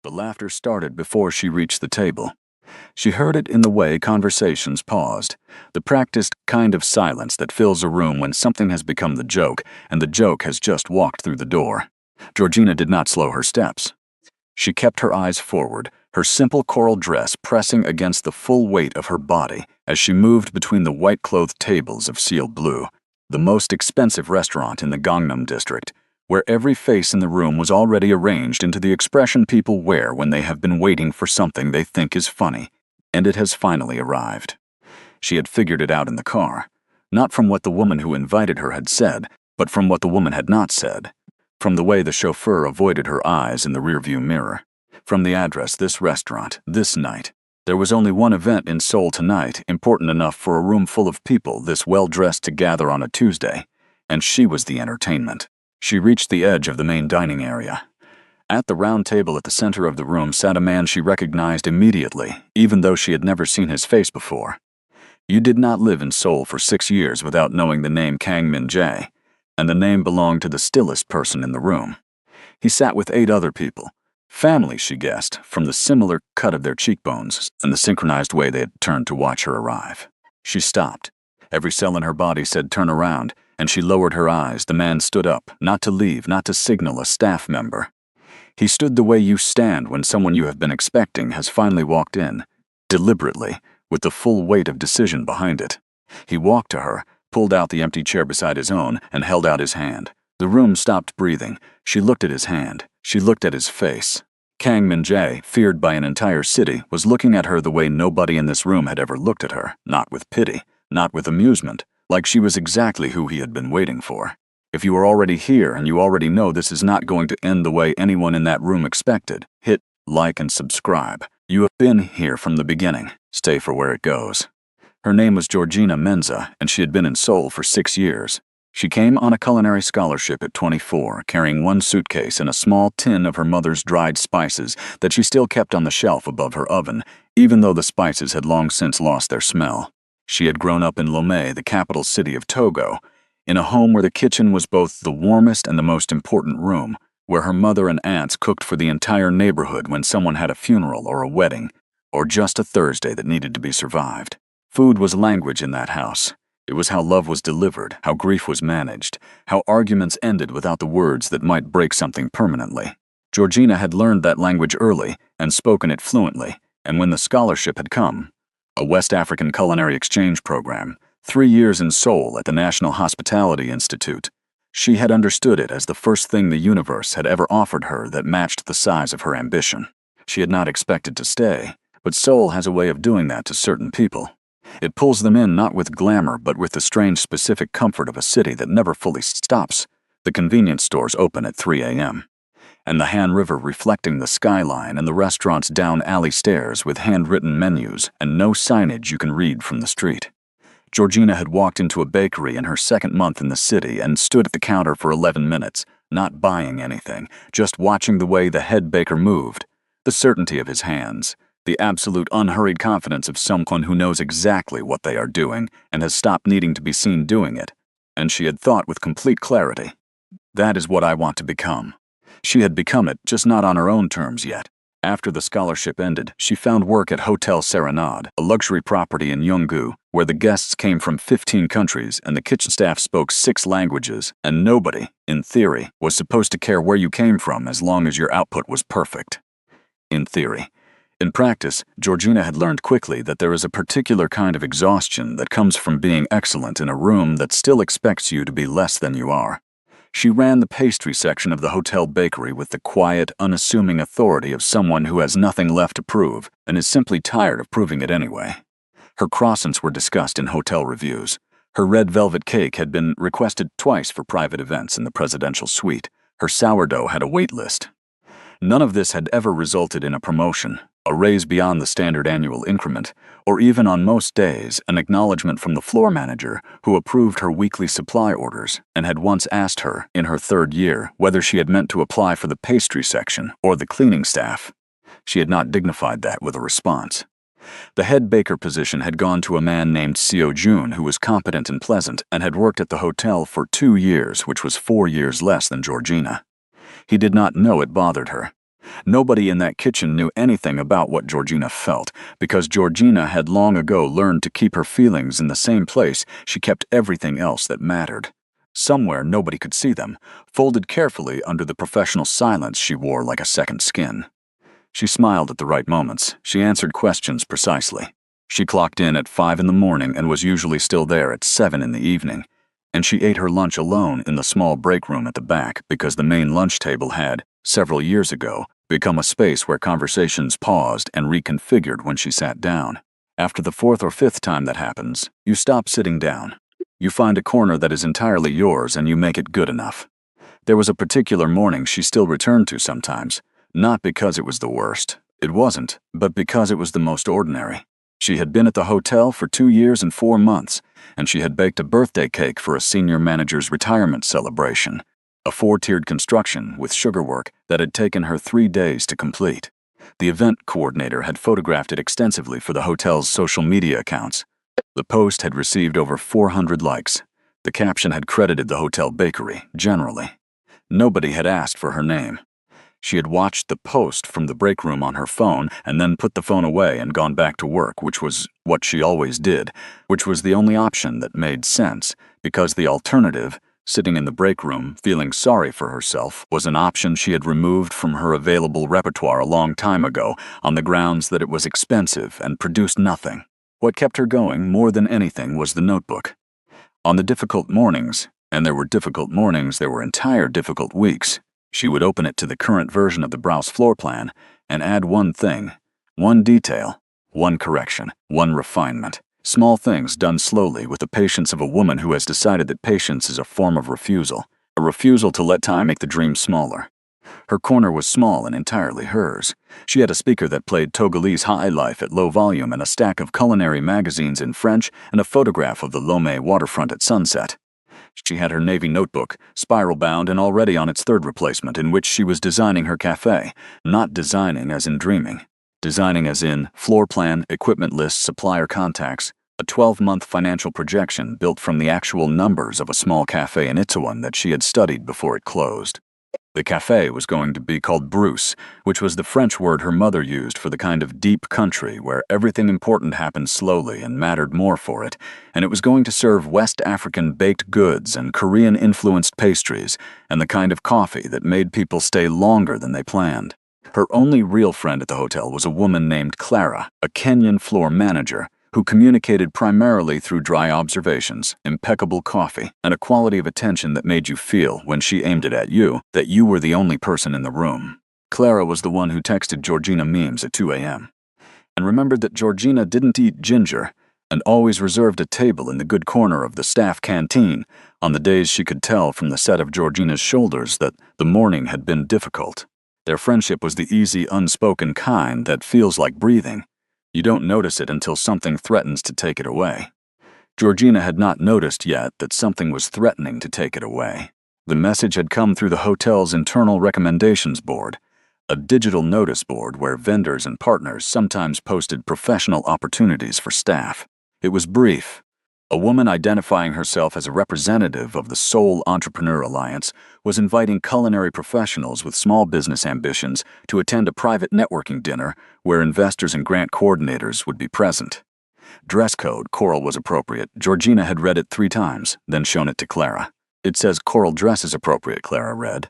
The laughter started before she reached the table. She heard it in the way conversations paused, the practiced kind of silence that fills a room when something has become the joke and the joke has just walked through the door. Georgina did not slow her steps. She kept her eyes forward, her simple coral dress pressing against the full weight of her body as she moved between the white-clothed tables of Seal Blue, the most expensive restaurant in the Gangnam district, where every face in the room was already arranged into the expression people wear when they have been waiting for something they think is funny, and it has finally arrived. She had figured it out in the car, not from what the woman who invited her had said, but from what the woman had not said, from the way the chauffeur avoided her eyes in the rearview mirror, from the address, this restaurant, this night. There was only one event in Seoul tonight, important enough for a room full of people this well-dressed to gather on a Tuesday, and she was the entertainment. She reached the edge of the main dining area. At the round table at the center of the room sat a man she recognized immediately, even though she had never seen his face before. You did not live in Seoul for 6 years without knowing the name Kang Min-jae, and the name belonged to the stillest person in the room. He sat with 8 other people. Family, she guessed, from the similar cut of their cheekbones and the synchronized way they had turned to watch her arrive. She stopped. Every cell in her body said turn around, and she lowered her eyes. The man stood up, not to leave, not to signal a staff member. He stood the way you stand when someone you have been expecting has finally walked in, deliberately, with the full weight of decision behind it. He walked to her, pulled out the empty chair beside his own, and held out his hand. The room stopped breathing. She looked at his hand. She looked at his face. Kang Min-jae, feared by an entire city, was looking at her the way nobody in this room had ever looked at her, not with pity, not with amusement, like she was exactly who he had been waiting for. If you are already here and you already know this is not going to end the way anyone in that room expected, hit like and subscribe. You have been here from the beginning. Stay for where it goes. Her name was Georgina Menza, and she had been in Seoul for 6 years. She came on a culinary scholarship at 24, carrying 1 suitcase and a small tin of her mother's dried spices that she still kept on the shelf above her oven, even though the spices had long since lost their smell. She had grown up in Lomé, the capital city of Togo, in a home where the kitchen was both the warmest and the most important room, where her mother and aunts cooked for the entire neighborhood when someone had a funeral or a wedding, or just a Thursday that needed to be survived. Food was language in that house. It was how love was delivered, how grief was managed, how arguments ended without the words that might break something permanently. Georgina had learned that language early and spoken it fluently, and when the scholarship had come, a West African culinary exchange program, 3 years in Seoul at the National Hospitality Institute, she had understood it as the first thing the universe had ever offered her that matched the size of her ambition. She had not expected to stay, but Seoul has a way of doing that to certain people. It pulls them in not with glamour, but with the strange specific comfort of a city that never fully stops. The convenience stores open at 3 a.m. and the Han River reflecting the skyline and the restaurants down alley stairs with handwritten menus and no signage you can read from the street. Georgina had walked into a bakery in her 2nd month in the city and stood at the counter for 11 minutes, not buying anything, just watching the way the head baker moved, the certainty of his hands, the absolute unhurried confidence of someone who knows exactly what they are doing and has stopped needing to be seen doing it. And she had thought with complete clarity, that is what I want to become. She had become it, just not on her own terms yet. After the scholarship ended, she found work at Hotel Serenade, a luxury property in Yeonggu, where the guests came from 15 countries and the kitchen staff spoke 6 languages, and nobody, in theory, was supposed to care where you came from as long as your output was perfect. In theory. In practice, Georgina had learned quickly that there is a particular kind of exhaustion that comes from being excellent in a room that still expects you to be less than you are. She ran the pastry section of the hotel bakery with the quiet, unassuming authority of someone who has nothing left to prove and is simply tired of proving it anyway. Her croissants were discussed in hotel reviews. Her red velvet cake had been requested twice for private events in the presidential suite. Her sourdough had a wait list. None of this had ever resulted in a promotion, a raise beyond the standard annual increment, or even on most days, an acknowledgement from the floor manager who approved her weekly supply orders and had once asked her, in her 3rd year, whether she had meant to apply for the pastry section or the cleaning staff. She had not dignified that with a response. The head baker position had gone to a man named Seo Jun, who was competent and pleasant and had worked at the hotel for 2 years, which was 4 years less than Georgina. He did not know it bothered her. Nobody in that kitchen knew anything about what Georgina felt, because Georgina had long ago learned to keep her feelings in the same place she kept everything else that mattered. Somewhere nobody could see them, folded carefully under the professional silence she wore like a second skin. She smiled at the right moments. She answered questions precisely. She clocked in at 5 in the morning and was usually still there at 7 in the evening. And she ate her lunch alone in the small break room at the back because the main lunch table had, several years ago, become a space where conversations paused and reconfigured when she sat down. After the fourth or fifth time that happens, you stop sitting down. You find a corner that is entirely yours and you make it good enough. There was a particular morning she still returned to sometimes, not because it was the worst. It wasn't, but because it was the most ordinary. She had been at the hotel for 2 years and 4 months, and she had baked a birthday cake for a senior manager's retirement celebration, a 4-tiered construction with sugarwork that had taken her 3 days to complete. The event coordinator had photographed it extensively for the hotel's social media accounts. The post had received over 400 likes. The caption had credited the hotel bakery, generally. Nobody had asked for her name. She had watched the post from the break room on her phone and then put the phone away and gone back to work, which was what she always did, which was the only option that made sense, because the alternative, sitting in the break room feeling sorry for herself, was an option she had removed from her available repertoire a long time ago on the grounds that it was expensive and produced nothing. What kept her going more than anything was the notebook. On the difficult mornings, and there were difficult mornings, there were entire difficult weeks, she would open it to the current version of the Browse floor plan and add one thing, one detail, one correction, one refinement. Small things done slowly with the patience of a woman who has decided that patience is a form of refusal, a refusal to let time make the dream smaller. Her corner was small and entirely hers. She had a speaker that played Togolese high life at low volume and a stack of culinary magazines in French and a photograph of the Lomé waterfront at sunset. She had her navy notebook, spiral-bound and already on its 3rd replacement, in which she was designing her cafe, not designing as in dreaming. Designing as in floor plan, equipment list, supplier contacts, a 12-month financial projection built from the actual numbers of a small cafe in Itaewon that she had studied before it closed. The cafe was going to be called Bruce, which was the French word her mother used for the kind of deep country where everything important happened slowly and mattered more for it, and it was going to serve West African baked goods and Korean-influenced pastries and the kind of coffee that made people stay longer than they planned. Her only real friend at the hotel was a woman named Clara, a Kenyan floor manager, who communicated primarily through dry observations, impeccable coffee, and a quality of attention that made you feel, when she aimed it at you, that you were the only person in the room. Clara was the one who texted Georgina memes at 2 a.m. and remembered that Georgina didn't eat ginger and always reserved a table in the good corner of the staff canteen on the days she could tell from the set of Georgina's shoulders that the morning had been difficult. Their friendship was the easy, unspoken kind that feels like breathing. You don't notice it until something threatens to take it away. Georgina had not noticed yet that something was threatening to take it away. The message had come through the hotel's internal recommendations board, a digital notice board where vendors and partners sometimes posted professional opportunities for staff. It was brief. A woman identifying herself as a representative of the Seoul Entrepreneur Alliance was inviting culinary professionals with small business ambitions to attend a private networking dinner where investors and grant coordinators would be present. Dress code, coral was appropriate. Georgina had read it 3 times, then shown it to Clara. It says coral dress is appropriate, Clara read.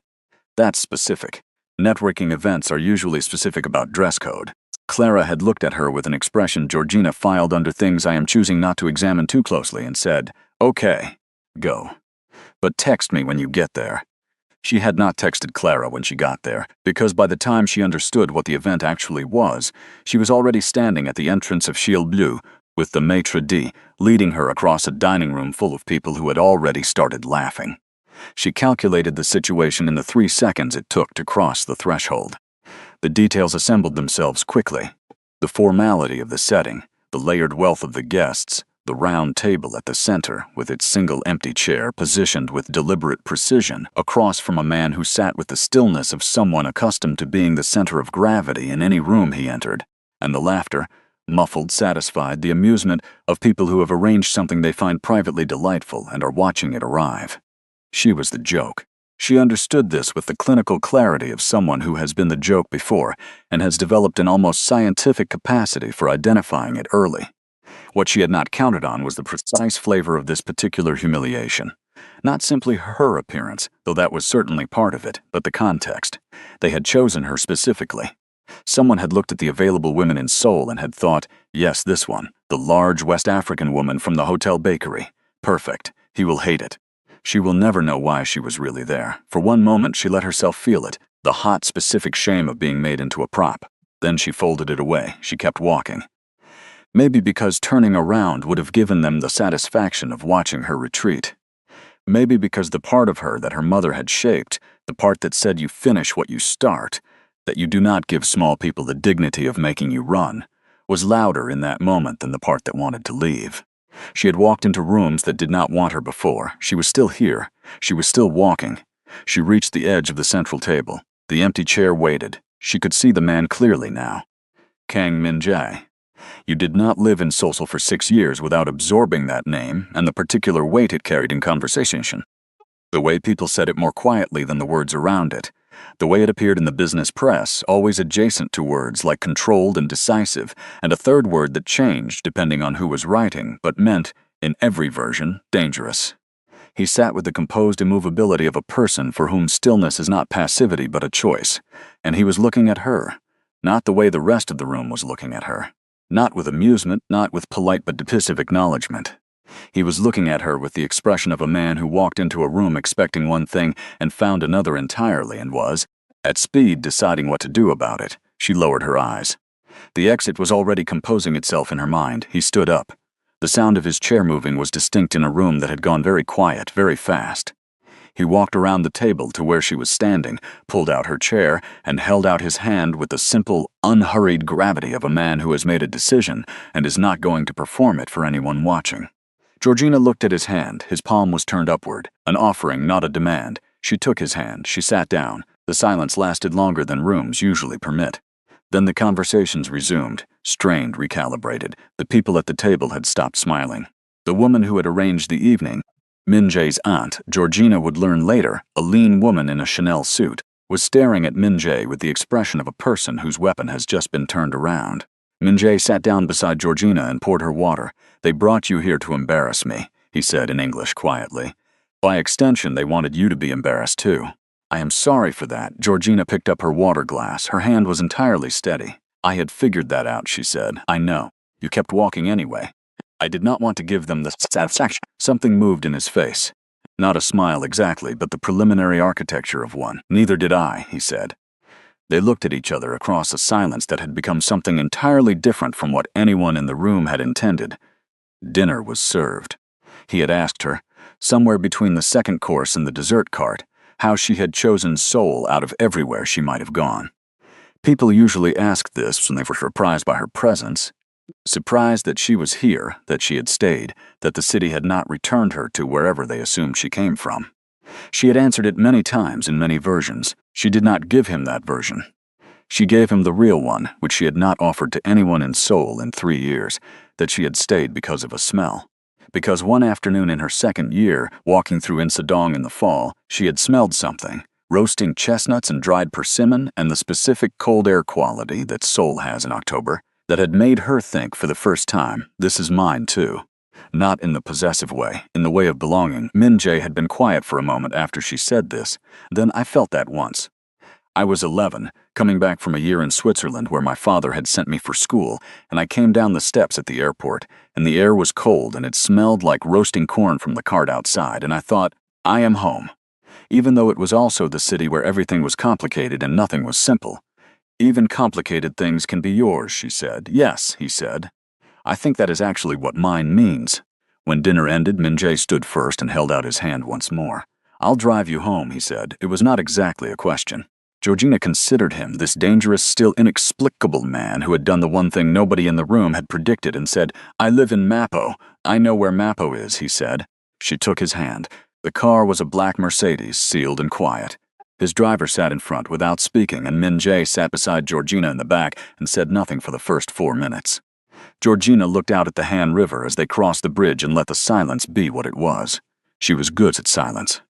That's specific. Networking events are usually specific about dress code. Clara had looked at her with an expression Georgina filed under things I am choosing not to examine too closely and said, "Okay, go. But text me when you get there." She had not texted Clara when she got there, because by the time she understood what the event actually was, she was already standing at the entrance of Ciel Bleu with the maitre d' leading her across a dining room full of people who had already started laughing. She calculated the situation in the 3 seconds it took to cross the threshold. The details assembled themselves quickly. The formality of the setting, the layered wealth of the guests, the round table at the center with its single empty chair positioned with deliberate precision across from a man who sat with the stillness of someone accustomed to being the center of gravity in any room he entered, and the laughter, muffled, satisfied, the amusement of people who have arranged something they find privately delightful and are watching it arrive. She was the joke. She understood this with the clinical clarity of someone who has been the joke before and has developed an almost scientific capacity for identifying it early. What she had not counted on was the precise flavor of this particular humiliation. Not simply her appearance, though that was certainly part of it, but the context. They had chosen her specifically. Someone had looked at the available women in Seoul and had thought, yes, this one, the large West African woman from the hotel bakery. Perfect. He will hate it. She will never know why she was really there. For one moment, she let herself feel it, the hot, specific shame of being made into a prop. Then she folded it away. She kept walking. Maybe because turning around would have given them the satisfaction of watching her retreat. Maybe because the part of her that her mother had shaped, the part that said you finish what you start, that you do not give small people the dignity of making you run, was louder in that moment than the part that wanted to leave. She had walked into rooms that did not want her before. She was still here. She was still walking. She reached the edge of the central table. The empty chair waited. She could see the man clearly now. Kang Min-jae. You did not live in Seoul for 6 years without absorbing that name and the particular weight it carried in conversation. The way people said it more quietly than the words around it. The way it appeared in the business press, always adjacent to words like controlled and decisive, and a third word that changed depending on who was writing, but meant, in every version, dangerous. He sat with the composed immovability of a person for whom stillness is not passivity but a choice, and he was looking at her, not the way the rest of the room was looking at her. Not with amusement, not with polite but dismissive acknowledgement. He was looking at her with the expression of a man who walked into a room expecting one thing and found another entirely and was, at speed, deciding what to do about it. She lowered her eyes. The exit was already composing itself in her mind. He stood up. The sound of his chair moving was distinct in a room that had gone very quiet, very fast. He walked around the table to where she was standing, pulled out her chair, and held out his hand with the simple, unhurried gravity of a man who has made a decision and is not going to perform it for anyone watching. Georgina looked at his hand. His palm was turned upward, an offering, not a demand. She took his hand. She sat down. The silence lasted longer than rooms usually permit. Then the conversations resumed, strained, recalibrated. The people at the table had stopped smiling. The woman who had arranged the evening, Min-jae's aunt, Georgina would learn later, a lean woman in a Chanel suit, was staring at Min-jae with the expression of a person whose weapon has just been turned around. Min-jae sat down beside Georgina and poured her water. "They brought you here to embarrass me," he said in English quietly. "By extension, they wanted you to be embarrassed too." "I am sorry for that." Georgina picked up her water glass. Her hand was entirely steady. "I had figured that out," she said. "I know. You kept walking anyway. I did not want to give them the satisfaction." Something moved in his face. Not a smile exactly, but the preliminary architecture of one. "Neither did I," he said. They looked at each other across a silence that had become something entirely different from what anyone in the room had intended. Dinner was served. He had asked her, somewhere between the second course and the dessert cart, how she had chosen Seoul out of everywhere she might have gone. People usually asked this when they were surprised by her presence, surprised that she was here, that she had stayed, that the city had not returned her to wherever they assumed she came from. She had answered it many times in many versions. She did not give him that version. She gave him the real one, which she had not offered to anyone in Seoul in 3 years, that she had stayed because of a smell. Because one afternoon in her second year, walking through Insadong in the fall, she had smelled something, roasting chestnuts and dried persimmon and the specific cold air quality that Seoul has in October, that had made her think for the first time, this is mine too. Not in the possessive way, in the way of belonging. Min-jae had been quiet for a moment after she said this. Then I felt that once. I was 11, coming back from a year in Switzerland where my father had sent me for school, and I came down the steps at the airport, and the air was cold and it smelled like roasting corn from the cart outside, and I thought, I am home. Even though it was also the city where everything was complicated and nothing was simple. Even complicated things can be yours, she said. Yes, he said. I think that is actually what mine means. When dinner ended, Min-jae stood first and held out his hand once more. I'll drive you home, he said. It was not exactly a question. Georgina considered him, this dangerous, still inexplicable man who had done the one thing nobody in the room had predicted and said, I live in Mapo. I know where Mapo is, he said. She took his hand. The car was a black Mercedes, sealed and quiet. His driver sat in front without speaking, and Min-jae sat beside Georgina in the back and said nothing for the first 4 minutes. Georgina looked out at the Han River as they crossed the bridge and let the silence be what it was. She was good at silence.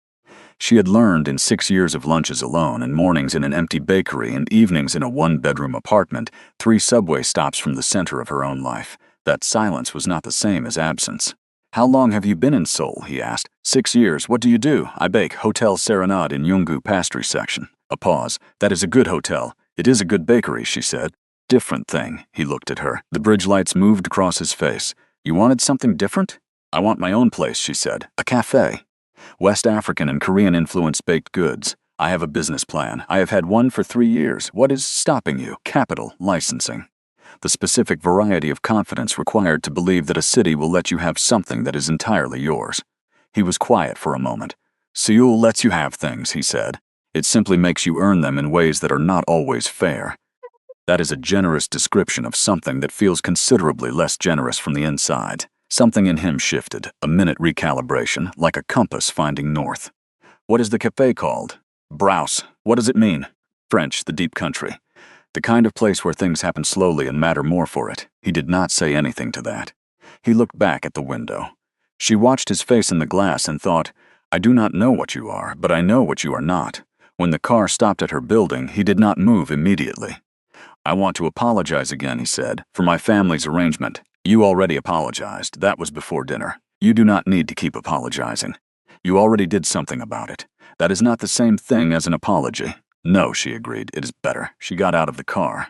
She had learned in 6 years of lunches alone and mornings in an empty bakery and evenings in a one-bedroom apartment, 3 subway stops from the center of her own life, that silence was not the same as absence. "How long have you been in Seoul?" he asked. 6 years. What do you do?" "I bake. Hotel Serenade in Yonggu pastry section." A pause. "That is a good hotel. It is a good bakery," she said. "Different thing." He looked at her. The bridge lights moved across his face. "You wanted something different?" "I want my own place," she said. "A cafe. West African and Korean-influenced baked goods. I have a business plan. I have had one for 3 years. What is stopping you?" "Capital, licensing. The specific variety of confidence required to believe that a city will let you have something that is entirely yours." He was quiet for a moment. "Seoul lets you have things," he said. "It simply makes you earn them in ways that are not always fair." That is a generous description of something that feels considerably less generous from the inside. Something in him shifted, a minute recalibration, like a compass finding north. "What is the cafe called?" "Browse." "What does it mean?" "French, the deep country. The kind of place where things happen slowly and matter more for it." He did not say anything to that. He looked back at the window. She watched his face in the glass and thought, "I do not know what you are, but I know what you are not." When the car stopped at her building, he did not move immediately. "I want to apologize again," he said, "for my family's arrangement." "You already apologized. That was before dinner. You do not need to keep apologizing. You already did something about it. That is not the same thing as an apology." "No," she agreed. "It is better." She got out of the car.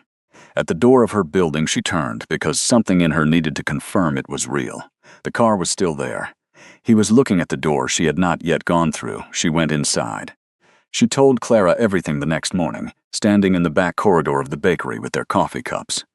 At the door of her building, she turned because something in her needed to confirm it was real. The car was still there. He was looking at the door she had not yet gone through. She went inside. She told Clara everything the next morning, standing in the back corridor of the bakery with their coffee cups.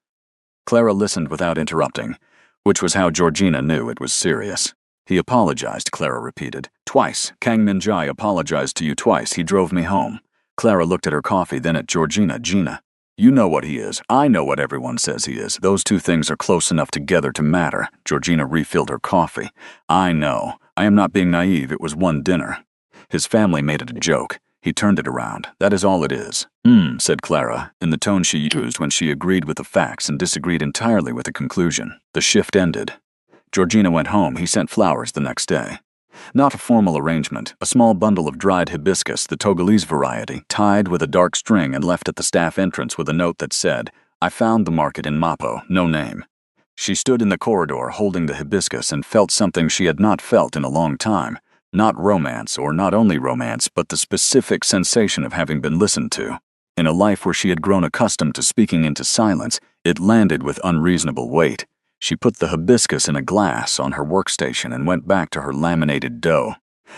Clara listened without interrupting, which was how Georgina knew it was serious. "He apologized," Clara repeated. "Twice. Kang Min-jae apologized to you twice. He drove me home." Clara looked at her coffee, then at Georgina. "Gina, you know what he is. I know what everyone says he is. Those two things are close enough together to matter." Georgina refilled her coffee. "I know. I am not being naive. It was one dinner. His family made it a joke. He turned it around. That is all it is." Said Clara, in the tone she used when she agreed with the facts and disagreed entirely with the conclusion. The shift ended. Georgina went home. He sent flowers the next day. Not a formal arrangement, a small bundle of dried hibiscus, the Togolese variety, tied with a dark string and left at the staff entrance with a note that said, "I found the market in Mapo, no name." She stood in the corridor holding the hibiscus and felt something she had not felt in a long time. Not romance, or not only romance, but the specific sensation of having been listened to. In a life where she had grown accustomed to speaking into silence, it landed with unreasonable weight. She put the hibiscus in a glass on her workstation and went back to her laminated dough.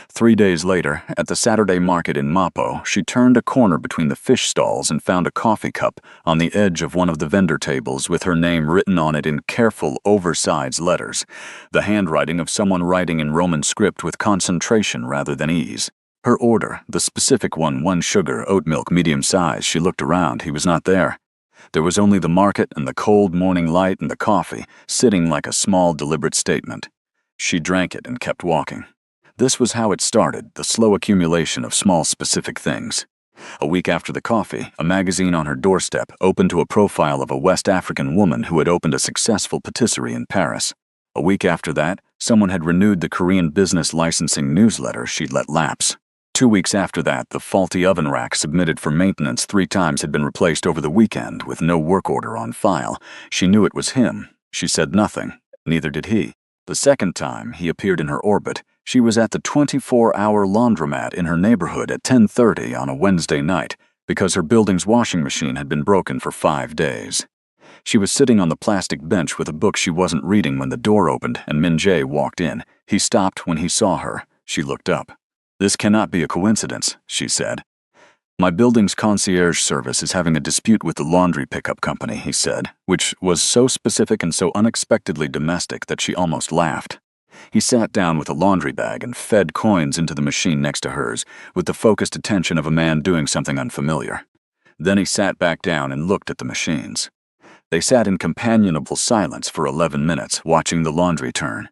3 days later, at the Saturday market in Mapo, she turned a corner between the fish stalls and found a coffee cup on the edge of one of the vendor tables with her name written on it in careful, oversized letters, the handwriting of someone writing in Roman script with concentration rather than ease. Her order, the specific one sugar, oat milk, medium size. She looked around. He was not there. There was only the market and the cold morning light and the coffee, sitting like a small, deliberate statement. She drank it and kept walking. This was how it started, the slow accumulation of small, specific things. A week after the coffee, a magazine on her doorstep opened to a profile of a West African woman who had opened a successful patisserie in Paris. A week after that, someone had renewed the Korean business licensing newsletter she'd let lapse. 2 weeks after that, the faulty oven rack submitted for maintenance 3 times had been replaced over the weekend with no work order on file. She knew it was him. She said nothing. Neither did he. The second time he appeared in her orbit, she was at the 24-hour laundromat in her neighborhood at 10:30 on a Wednesday night because her building's washing machine had been broken for 5 days. She was sitting on the plastic bench with a book she wasn't reading when the door opened and Min-jae walked in. He stopped when he saw her. She looked up. "This cannot be a coincidence," she said. "My building's concierge service is having a dispute with the laundry pickup company," he said, which was so specific and so unexpectedly domestic that she almost laughed. He sat down with a laundry bag and fed coins into the machine next to hers, with the focused attention of a man doing something unfamiliar. Then he sat back down and looked at the machines. They sat in companionable silence for 11 minutes, watching the laundry turn.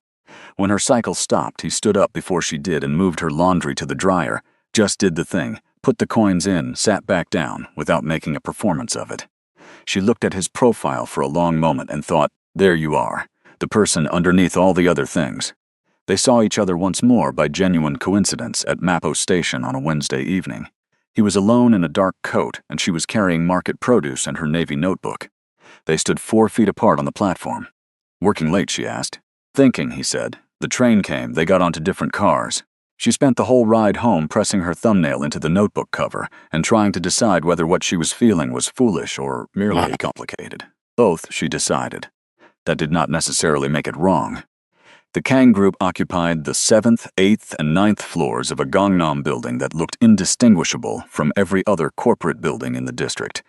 When her cycle stopped, he stood up before she did and moved her laundry to the dryer, just did the thing, put the coins in, sat back down, without making a performance of it. She looked at his profile for a long moment and thought, there you are, the person underneath all the other things. They saw each other once more by genuine coincidence at Mafia station on a Wednesday evening. He was alone in a dark coat, and she was carrying market produce and her navy notebook. They stood 4 feet apart on the platform. "Working late?" she asked. "Thinking," he said. "The train came, they got onto different cars." She spent the whole ride home pressing her thumbnail into the notebook cover and trying to decide whether what she was feeling was foolish or merely complicated. Both, she decided. That did not necessarily make it wrong. The Kang Group occupied the 7th, 8th, and 9th floors of a Gangnam building that looked indistinguishable from every other corporate building in the district.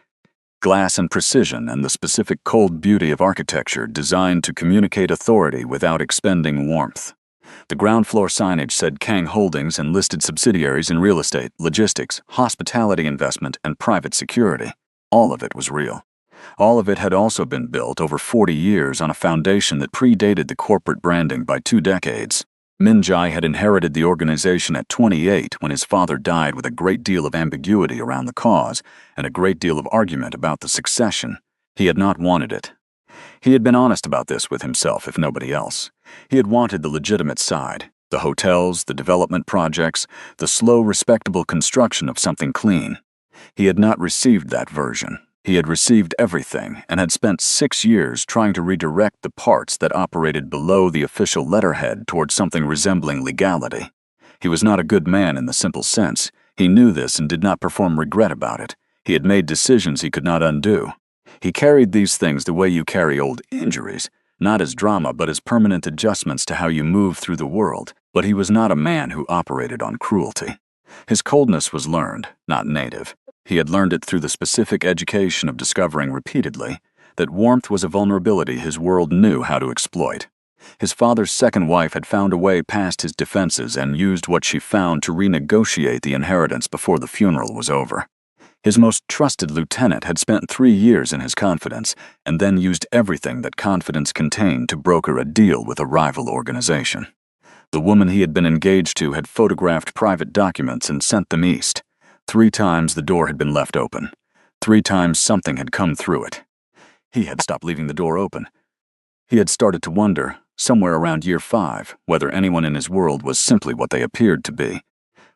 Glass and precision and the specific cold beauty of architecture designed to communicate authority without expending warmth. The ground floor signage said Kang Holdings and listed subsidiaries in real estate, logistics, hospitality investment, and private security. All of it was real. All of it had also been built over 40 years on a foundation that predated the corporate branding by 2 decades. Min Jae had inherited the organization at 28 when his father died, with a great deal of ambiguity around the cause and a great deal of argument about the succession. He had not wanted it. He had been honest about this with himself, if nobody else. He had wanted the legitimate side, the hotels, the development projects, the slow, respectable construction of something clean. He had not received that version. He had received everything and had spent 6 years trying to redirect the parts that operated below the official letterhead towards something resembling legality. He was not a good man in the simple sense. He knew this and did not perform regret about it. He had made decisions he could not undo. He carried these things the way you carry old injuries, not as drama but as permanent adjustments to how you move through the world. But he was not a man who operated on cruelty. His coldness was learned, not native. He had learned it through the specific education of discovering repeatedly that warmth was a vulnerability his world knew how to exploit. His father's second wife had found a way past his defenses and used what she found to renegotiate the inheritance before the funeral was over. His most trusted lieutenant had spent 3 years in his confidence and then used everything that confidence contained to broker a deal with a rival organization. The woman he had been engaged to had photographed private documents and sent them east. 3 times the door had been left open. 3 times something had come through it. He had stopped leaving the door open. He had started to wonder, somewhere around year 5, whether anyone in his world was simply what they appeared to be,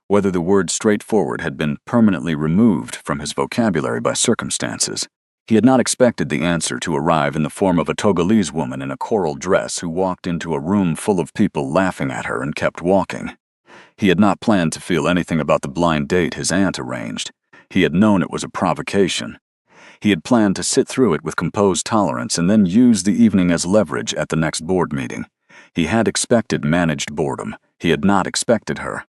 whether the word straightforward had been permanently removed from his vocabulary by circumstances. He had not expected the answer to arrive in the form of a Togolese woman in a coral dress who walked into a room full of people laughing at her and kept walking. He had not planned to feel anything about the blind date his aunt arranged. He had known it was a provocation. He had planned to sit through it with composed tolerance and then use the evening as leverage at the next board meeting. He had expected managed boredom. He had not expected her.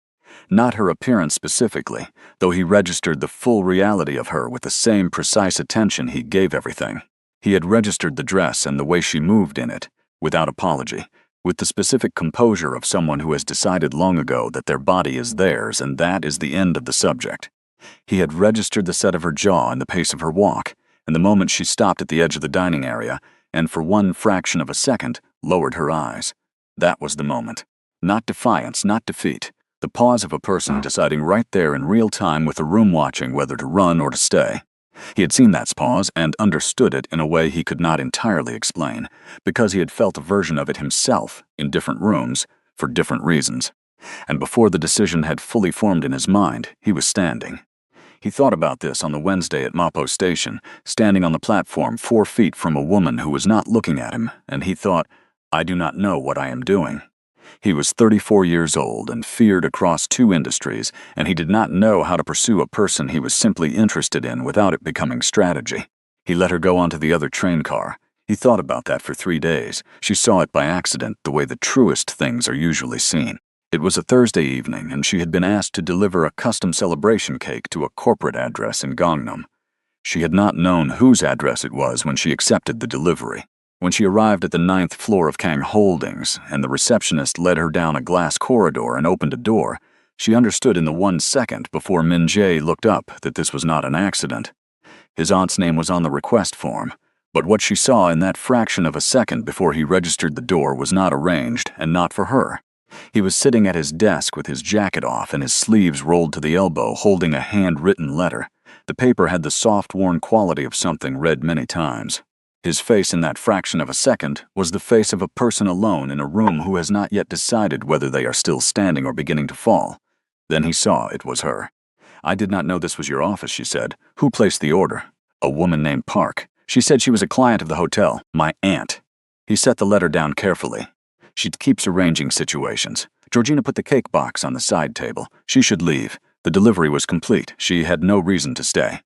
Not her appearance specifically, though he registered the full reality of her with the same precise attention he gave everything. He had registered the dress and the way she moved in it, without apology, with the specific composure of someone who has decided long ago that their body is theirs and that is the end of the subject. He had registered the set of her jaw and the pace of her walk, and the moment she stopped at the edge of the dining area and for 1 fraction of a second lowered her eyes. That was the moment. Not defiance, not defeat. The pause of a person deciding right there in real time with the room watching whether to run or to stay. He had seen that pause and understood it in a way he could not entirely explain, because he had felt a version of it himself in different rooms for different reasons. And before the decision had fully formed in his mind, he was standing. He thought about this on the Wednesday at Mafia station, standing on the platform 4 feet from a woman who was not looking at him, and he thought, "I do not know what I am doing." He was 34 years old and feared across 2 industries, and he did not know how to pursue a person he was simply interested in without it becoming strategy. He let her go onto the other train car. He thought about that for 3 days. She saw it by accident, the way the truest things are usually seen. It was a Thursday evening, and she had been asked to deliver a custom celebration cake to a corporate address in Gangnam. She had not known whose address it was when she accepted the delivery. When she arrived at the 9th floor of Kang Holdings, and the receptionist led her down a glass corridor and opened a door, she understood in the 1 second before Min Jae looked up that this was not an accident. His aunt's name was on the request form, but what she saw in that fraction of a second before he registered the door was not arranged and not for her. He was sitting at his desk with his jacket off and his sleeves rolled to the elbow, holding a handwritten letter. The paper had the soft, worn quality of something read many times. His face in that fraction of a second was the face of a person alone in a room who has not yet decided whether they are still standing or beginning to fall. Then he saw it was her. "I did not know this was your office," she said. "Who placed the order?" "A woman named Park. She said she was a client of the hotel, my aunt." He set the letter down carefully. "She keeps arranging situations." Georgina put the cake box on the side table. She should leave. The delivery was complete. She had no reason to stay.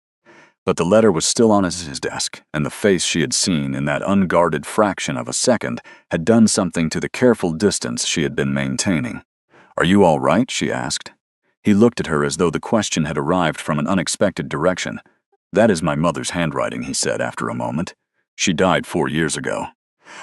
But the letter was still on his desk, and the face she had seen in that unguarded fraction of a second had done something to the careful distance she had been maintaining. "Are you all right?" she asked. He looked at her as though the question had arrived from an unexpected direction. "That is my mother's handwriting," he said after a moment. "She died 4 years ago.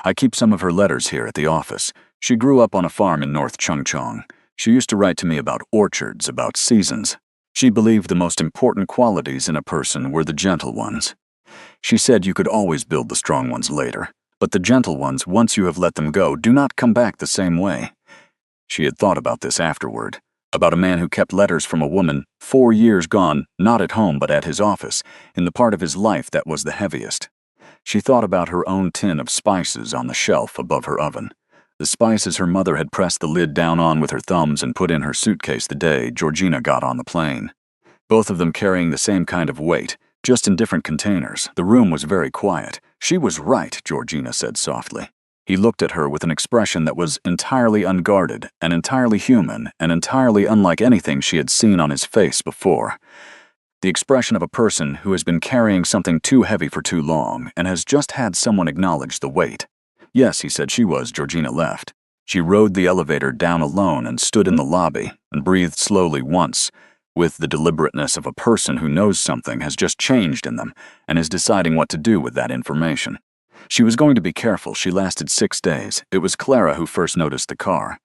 I keep some of her letters here at the office. She grew up on a farm in North Chungcheong. She used to write to me about orchards, about seasons. She believed the most important qualities in a person were the gentle ones. She said you could always build the strong ones later, but the gentle ones, once you have let them go, do not come back the same way." She had thought about this afterward, about a man who kept letters from a woman 4 years gone, not at home but at his office, in the part of his life that was the heaviest. She thought about her own tin of spices on the shelf above her oven. The spices her mother had pressed the lid down on with her thumbs and put in her suitcase the day Georgina got on the plane. Both of them carrying the same kind of weight, just in different containers. The room was very quiet. "She was right," Georgina said softly. He looked at her with an expression that was entirely unguarded and entirely human and entirely unlike anything she had seen on his face before. The expression of a person who has been carrying something too heavy for too long and has just had someone acknowledge the weight. "Yes," he said. Georgina left. She rode the elevator down alone and stood in the lobby and breathed slowly once, with the deliberateness of a person who knows something has just changed in them and is deciding what to do with that information. She was going to be careful. She lasted 6 days. It was Clara who first noticed the car.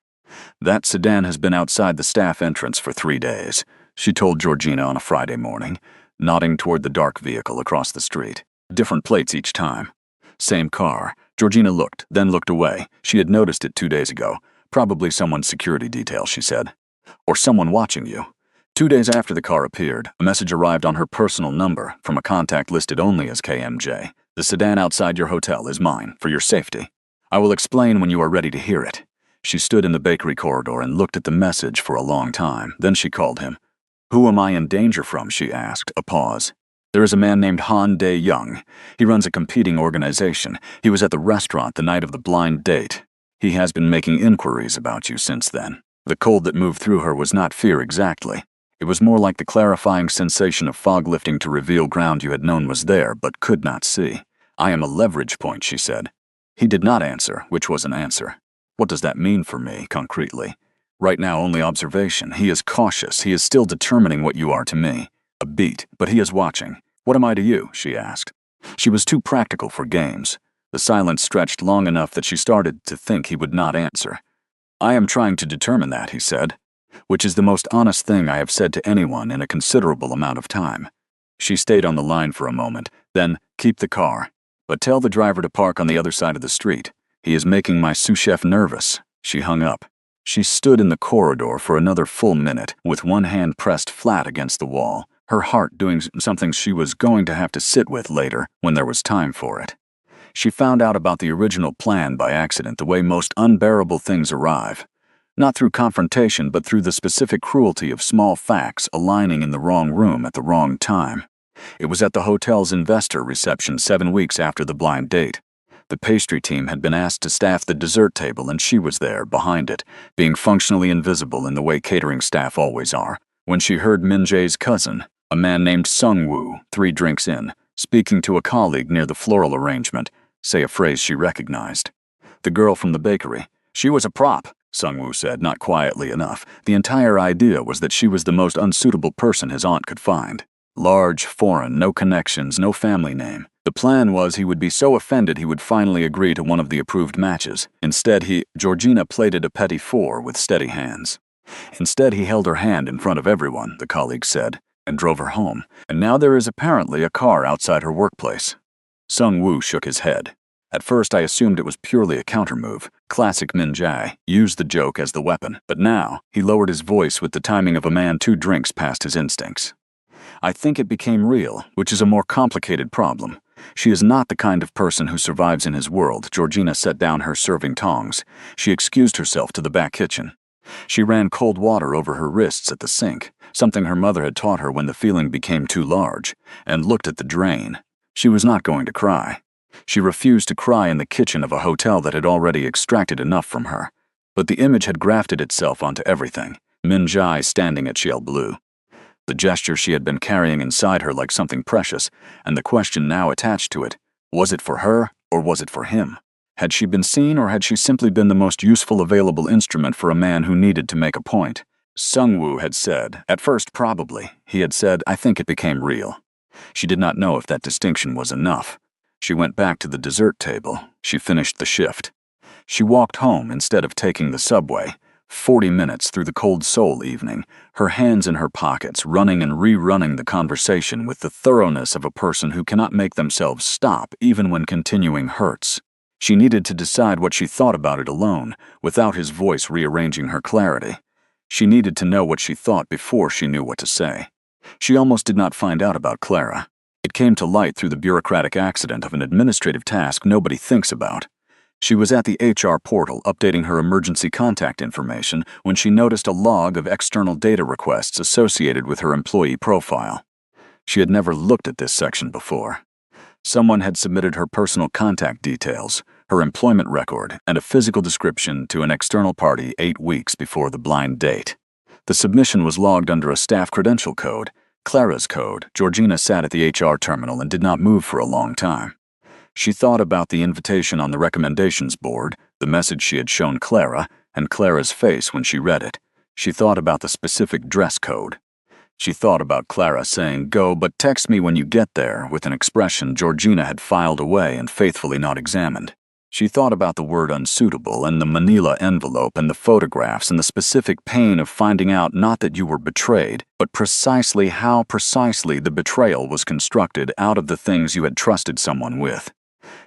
"That sedan has been outside the staff entrance for 3 days, she told Georgina on a Friday morning, nodding toward the dark vehicle across the street. "Different plates each time. Same car." Georgina looked, then looked away. She had noticed it 2 days ago. "Probably someone's security detail," she said. "Or someone watching you." 2 days after the car appeared, a message arrived on her personal number from a contact listed only as KMJ. "The sedan outside your hotel is mine, for your safety. I will explain when you are ready to hear it." She stood in the bakery corridor and looked at the message for a long time. Then she called him. "Who am I in danger from?" she asked, a pause. "There is a man named Han Dae-young. He runs a competing organization. He was at the restaurant the night of the blind date. He has been making inquiries about you since then." The cold that moved through her was not fear exactly. It was more like the clarifying sensation of fog lifting to reveal ground you had known was there but could not see. "I am a leverage point," she said. He did not answer, which was an answer. "What does that mean for me, concretely?" "Right now, only observation. He is cautious. He is still determining what you are to me. A beat, but he is watching." "What am I to you?" she asked. She was too practical for games. The silence stretched long enough that she started to think he would not answer. "I am trying to determine that," he said, "which is the most honest thing I have said to anyone in a considerable amount of time." She stayed on the line for a moment, then, "Keep the car. But tell the driver to park on the other side of the street. He is making my sous chef nervous." She hung up. She stood in the corridor for another full minute, with one hand pressed flat against the wall, her heart doing something she was going to have to sit with later when there was time for it. She found out about the original plan by accident, the way most unbearable things arrive. Not through confrontation, but through the specific cruelty of small facts aligning in the wrong room at the wrong time. It was at the hotel's investor reception 7 weeks after the blind date. The pastry team had been asked to staff the dessert table, and she was there, behind it, being functionally invisible in the way catering staff always are, when she heard Min Jae's cousin, a man named Sung-woo, 3 drinks in, speaking to a colleague near the floral arrangement, say a phrase she recognized. "The girl from the bakery. She was a prop," Sung-woo said, not quietly enough. The entire idea was that she was the most unsuitable person his aunt could find. Large, foreign, no connections, no family name. The plan was he would be so offended he would finally agree to one of the approved matches. Instead, Georgina plated a petit four with steady hands. Instead, he held her hand in front of everyone, the colleague said, and drove her home. And now there is apparently a car outside her workplace. Sung-woo shook his head. "At first, I assumed it was purely a countermove. Classic Min Jae, used the joke as the weapon. But now," he lowered his voice with the timing of a man 2 drinks past his instincts, "I think it became real, which is a more complicated problem. She is not the kind of person who survives in his world. Georgina set down her serving tongs. She excused herself to the back kitchen. She ran cold water over her wrists at the sink, something her mother had taught her when the feeling became too large, and looked at the drain. She was not going to cry. She refused to cry in the kitchen of a hotel that had already extracted enough from her. But the image had grafted itself onto everything. Min Jai standing at Ciel Bleu. The gesture she had been carrying inside her like something precious, and the question now attached to it, was it for her or was it for him? Had she been seen or had she simply been the most useful available instrument for a man who needed to make a point? Sungwoo had said, at first probably. He had said, I think it became real. She did not know if that distinction was enough. She went back to the dessert table. She finished the shift. She walked home instead of taking the subway. 40 minutes through the cold Seoul evening, her hands in her pockets, running and rerunning the conversation with the thoroughness of a person who cannot make themselves stop even when continuing hurts. She needed to decide what she thought about it alone, without his voice rearranging her clarity. She needed to know what she thought before she knew what to say. She almost did not find out about Clara. It came to light through the bureaucratic accident of an administrative task nobody thinks about. She was at the HR portal updating her emergency contact information when she noticed a log of external data requests associated with her employee profile. She had never looked at this section before. Someone had submitted her personal contact details, her employment record, and a physical description to an external party 8 weeks before the blind date. The submission was logged under a staff credential code, Clara's code. Georgina sat at the HR terminal and did not move for a long time. She thought about the invitation on the recommendations board, the message she had shown Clara, and Clara's face when she read it. She thought about the specific dress code. She thought about Clara saying, "Go, but text me when you get there," with an expression Georgina had filed away and faithfully not examined. She thought about the word unsuitable and the manila envelope and the photographs and the specific pain of finding out not that you were betrayed, but precisely how precisely the betrayal was constructed out of the things you had trusted someone with.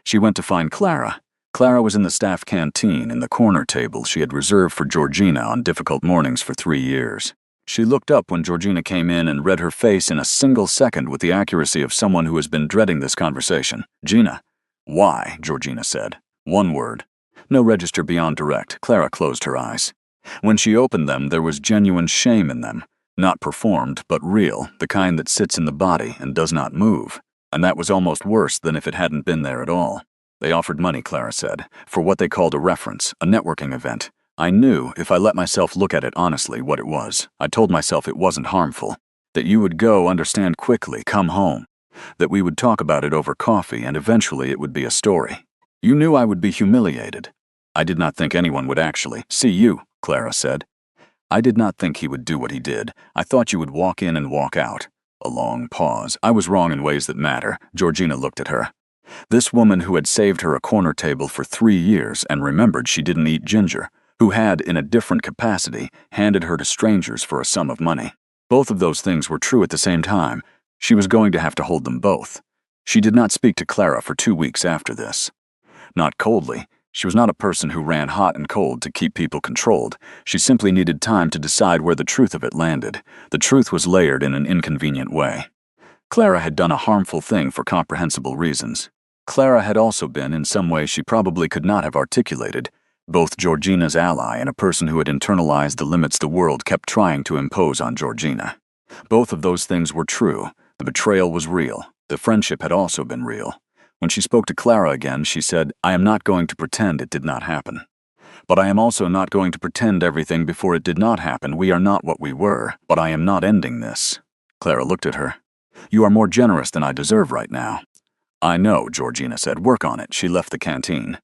She went to find Clara. Clara was in the staff canteen in the corner table she had reserved for Georgina on difficult mornings for 3 years. She looked up when Georgina came in and read her face in a single second with the accuracy of someone who has been dreading this conversation. "Gina." "Why?" Georgina said. One word. No register beyond direct. Clara closed her eyes. When she opened them, there was genuine shame in them. Not performed, but real, the kind that sits in the body and does not move. And that was almost worse than if it hadn't been there at all. "They offered money," Clara said, "for what they called a reference, a networking event. I knew, if I let myself look at it honestly, what it was. I told myself it wasn't harmful. That you would go, understand quickly, come home. That we would talk about it over coffee, and eventually it would be a story. You knew I would be humiliated. I did not think anyone would actually see you," Clara said. "I did not think he would do what he did. I thought you would walk in and walk out." A long pause. "I was wrong in ways that matter." Georgina looked at her. This woman who had saved her a corner table for 3 years and remembered she didn't eat ginger, who had, in a different capacity, handed her to strangers for a sum of money. Both of those things were true at the same time. She was going to have to hold them both. She did not speak to Clara for 2 weeks after this. Not coldly. She was not a person who ran hot and cold to keep people controlled. She simply needed time to decide where the truth of it landed. The truth was layered in an inconvenient way. Clara had done a harmful thing for comprehensible reasons. Clara had also been, in some way she probably could not have articulated, both Georgina's ally and a person who had internalized the limits the world kept trying to impose on Georgina. Both of those things were true. The betrayal was real. The friendship had also been real. When she spoke to Clara again, she said, "I am not going to pretend it did not happen. But I am also not going to pretend everything before it did not happen. We are not what we were, but I am not ending this." Clara looked at her. "You are more generous than I deserve right now." "I know," Georgina said. "Work on it." She left the canteen.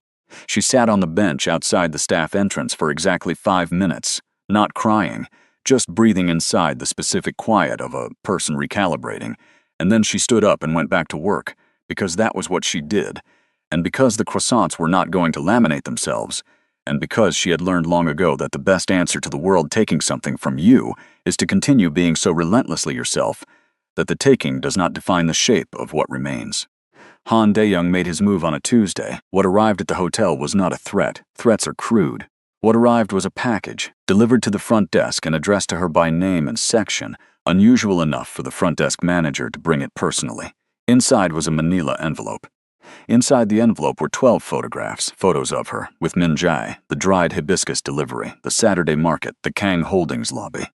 She sat on the bench outside the staff entrance for exactly 5 minutes, not crying, just breathing inside the specific quiet of a person recalibrating, and then she stood up and went back to work, because that was what she did, and because the croissants were not going to laminate themselves, and because she had learned long ago that the best answer to the world taking something from you is to continue being so relentlessly yourself that the taking does not define the shape of what remains. Han Dae-young made his move on a Tuesday. What arrived at the hotel was not a threat. Threats are crude. What arrived was a package, delivered to the front desk and addressed to her by name and section, unusual enough for the front desk manager to bring it personally. Inside was a manila envelope. Inside the envelope were 12 photographs, photos of her, with Minjai, the dried hibiscus delivery, the Saturday market, the Kang Holdings lobby.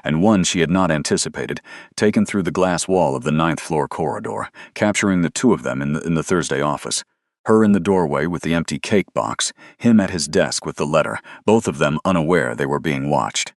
And one she had not anticipated, taken through the glass wall of the 9th floor corridor, capturing the two of them in the Thursday office. Her in the doorway with the empty cake box, him at his desk with the letter, both of them unaware they were being watched.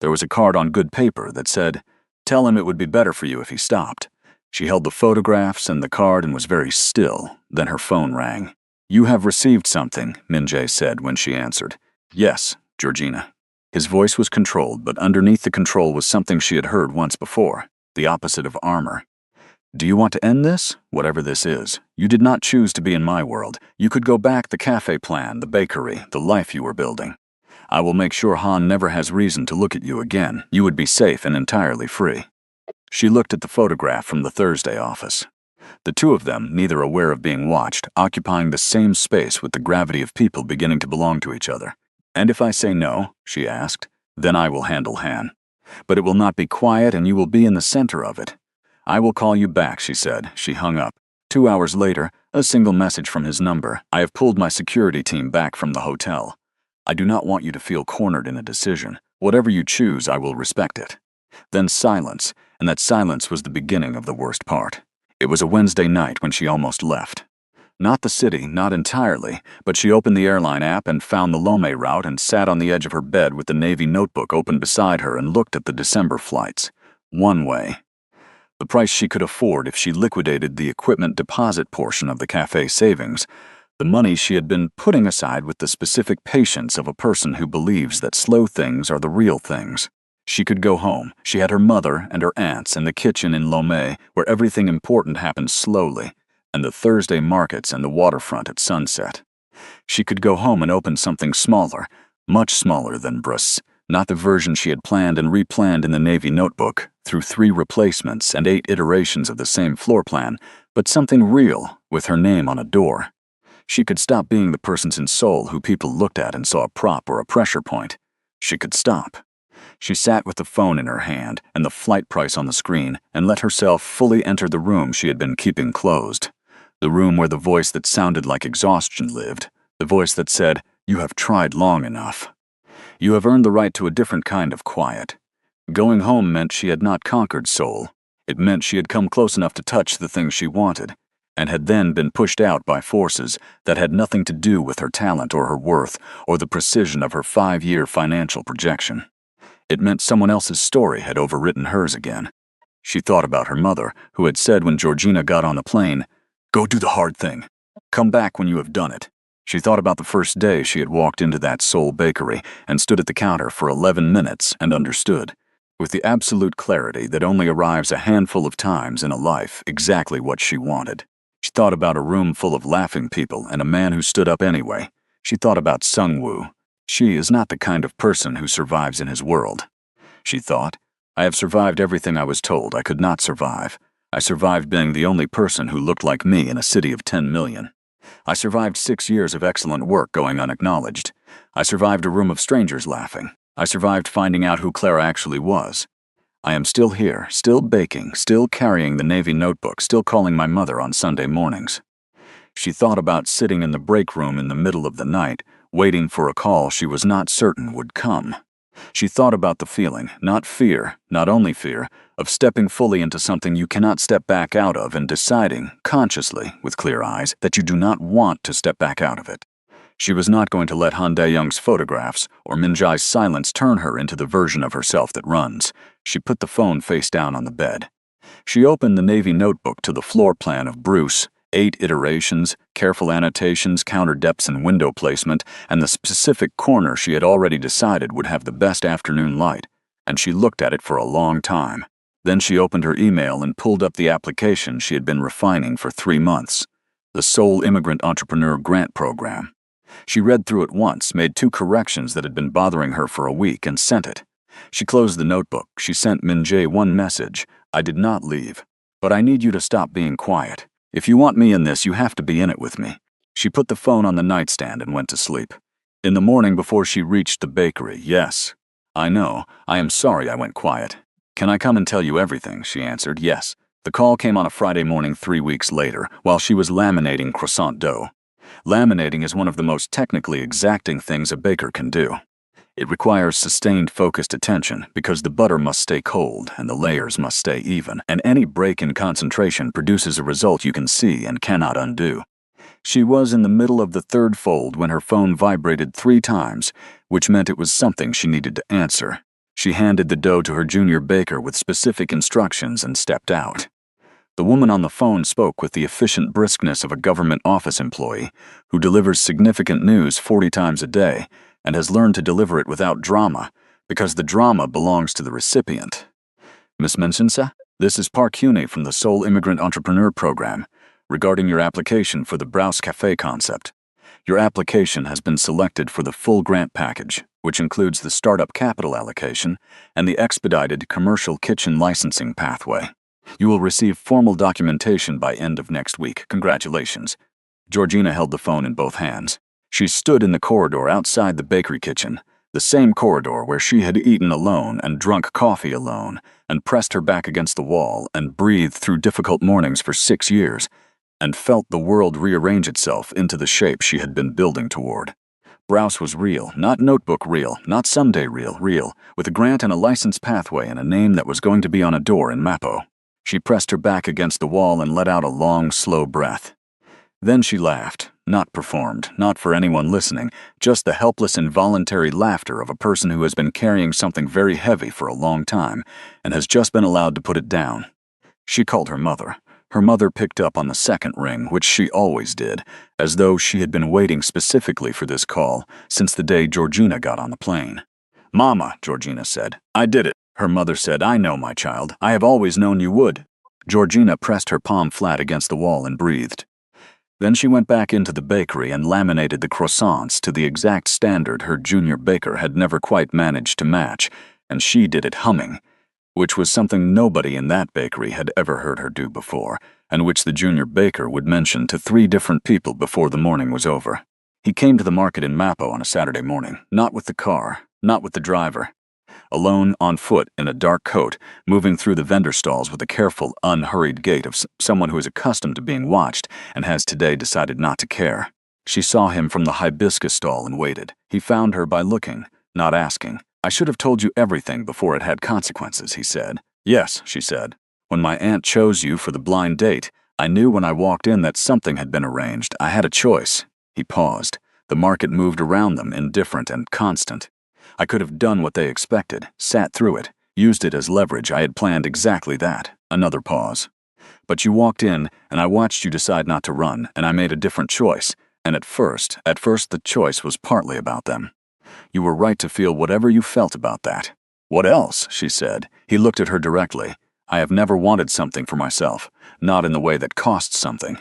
There was a card on good paper that said, "Tell him it would be better for you if he stopped." She held the photographs and the card and was very still. Then her phone rang. "You have received something," Minjay said when she answered. "Yes, Georgina." His voice was controlled, but underneath the control was something she had heard once before, the opposite of armor. "Do you want to end this? Whatever this is. You did not choose to be in my world. You could go back the cafe plan, the bakery, the life you were building. I will make sure Han never has reason to look at you again. You would be safe and entirely free." She looked at the photograph from the Thursday office. The two of them, neither aware of being watched, occupying the same space with the gravity of people beginning to belong to each other. "And if I say no," she asked, "then I will handle Han. But it will not be quiet and you will be in the center of it." "I will call you back," she said. She hung up. 2 hours later, a single message from his number. "I have pulled my security team back from the hotel. I do not want you to feel cornered in a decision. Whatever you choose, I will respect it." Then silence, and that silence was the beginning of the worst part. It was a Wednesday night when she almost left. Not the city, not entirely, but she opened the airline app and found the Lome route and sat on the edge of her bed with the Navy notebook open beside her and looked at the December flights. One way. The price she could afford if she liquidated the equipment deposit portion of the cafe savings, the money she had been putting aside with the specific patience of a person who believes that slow things are the real things. She could go home. She had her mother and her aunts and the kitchen in Lome, where everything important happened slowly, and the Thursday markets and the waterfront at sunset. She could go home and open something smaller, much smaller than Bruce, not the version she had planned and replanned in the Navy notebook, through 3 replacements and 8 iterations of the same floor plan, but something real, with her name on a door. She could stop being the persons in Seoul who people looked at and saw a prop or a pressure point. She could stop. She sat with the phone in her hand and the flight price on the screen and let herself fully enter the room she had been keeping closed. The room where the voice that sounded like exhaustion lived. The voice that said, "You have tried long enough. You have earned the right to a different kind of quiet." Going home meant she had not conquered Seoul. It meant she had come close enough to touch the things she wanted, and had then been pushed out by forces that had nothing to do with her talent or her worth or the precision of her 5-year financial projection. It meant someone else's story had overwritten hers again. She thought about her mother, who had said when Georgina got on the plane, "Go do the hard thing. Come back when you have done it." She thought about the first day she had walked into that Seoul bakery and stood at the counter for 11 minutes and understood, with the absolute clarity that only arrives a handful of times in a life, exactly what she wanted. She thought about a room full of laughing people and a man who stood up anyway. She thought about Sung-woo. She is not the kind of person who survives in his world. She thought, "I have survived everything I was told I could not survive. I survived being the only person who looked like me in a city of 10 million. I survived 6 years of excellent work going unacknowledged. I survived a room of strangers laughing. I survived finding out who Clara actually was. I am still here, still baking, still carrying the Navy notebook, still calling my mother on Sunday mornings." She thought about sitting in the break room in the middle of the night, waiting for a call she was not certain would come. She thought about the feeling, not fear, not only fear, of stepping fully into something you cannot step back out of and deciding, consciously, with clear eyes, that you do not want to step back out of it. She was not going to let Han Dae-young's photographs or Min-jae's silence turn her into the version of herself that runs. She put the phone face down on the bed. She opened the Navy notebook to the floor plan of Bruce, 8 iterations, careful annotations, counter depths and window placement, and the specific corner she had already decided would have the best afternoon light, and she looked at it for a long time. Then she opened her email and pulled up the application she had been refining for 3 months, the Seoul Immigrant Entrepreneur Grant Program. She read through it once, made 2 corrections that had been bothering her for a week, and sent it. She closed the notebook. She sent Min-jae one message: "I did not leave, but I need you to stop being quiet. If you want me in this, you have to be in it with me." She put the phone on the nightstand and went to sleep. In the morning before she reached the bakery, "Yes. I know. I am sorry I went quiet. Can I come and tell you everything?" She answered, "Yes. The call came on a Friday morning 3 weeks later, while she was laminating croissant dough. Laminating is one of the most technically exacting things a baker can do. It requires sustained focused attention because the butter must stay cold and the layers must stay even, and any break in concentration produces a result you can see and cannot undo. She was in the middle of the third fold when her phone vibrated 3 times, which meant it was something she needed to answer. She handed the dough to her junior baker with specific instructions and stepped out. The woman on the phone spoke with the efficient briskness of a government office employee who delivers significant news 40 times a day and has learned to deliver it without drama because the drama belongs to the recipient. Miss Mensensa, this is Park Hune from the Seoul Immigrant Entrepreneur Program regarding your application for the Browse Cafe concept. Your application has been selected for the full grant package, which includes the startup capital allocation and the expedited commercial kitchen licensing pathway. You will receive formal documentation by end of next week. Congratulations. Georgina held the phone in both hands. She stood in the corridor outside the bakery kitchen, the same corridor where she had eaten alone and drunk coffee alone, and pressed her back against the wall and breathed through difficult mornings for 6 years, and felt the world rearrange itself into the shape she had been building toward. Browse was real, not notebook real, not someday real, with a grant and a license pathway and a name that was going to be on a door in Mappo. She pressed her back against the wall and let out a long, slow breath. Then she laughed, not performed, not for anyone listening, just the helpless, involuntary laughter of a person who has been carrying something very heavy for a long time and has just been allowed to put it down. She called her mother. Her mother picked up on the second ring, which she always did, as though she had been waiting specifically for this call since the day Georgina got on the plane. "Mama," Georgina said, "I did it." Her mother said, "I know, my child. I have always known you would." Georgina pressed her palm flat against the wall and breathed. Then she went back into the bakery and laminated the croissants to the exact standard her junior baker had never quite managed to match, and she did it humming, which was something nobody in that bakery had ever heard her do before, and which the junior baker would mention to 3 different people before the morning was over. He came to the market in Mappo on a Saturday morning, not with the car, not with the driver. Alone, on foot, in a dark coat, moving through the vendor stalls with the careful, unhurried gait of someone who is accustomed to being watched and has today decided not to care. She saw him from the hibiscus stall and waited. He found her by looking, not asking. "I should have told you everything before it had consequences," he said. "Yes," she said. "When my aunt chose you for the blind date, I knew when I walked in that something had been arranged. I had a choice." He paused. The market moved around them, indifferent and constant. "I could have done what they expected, sat through it, used it as leverage. I had planned exactly that." Another pause. "But you walked in, and I watched you decide not to run, and I made a different choice. And at first the choice was partly about them. You were right to feel whatever you felt about that." "What else?" she said. He looked at her directly. "I have never wanted something for myself, not in the way that costs something.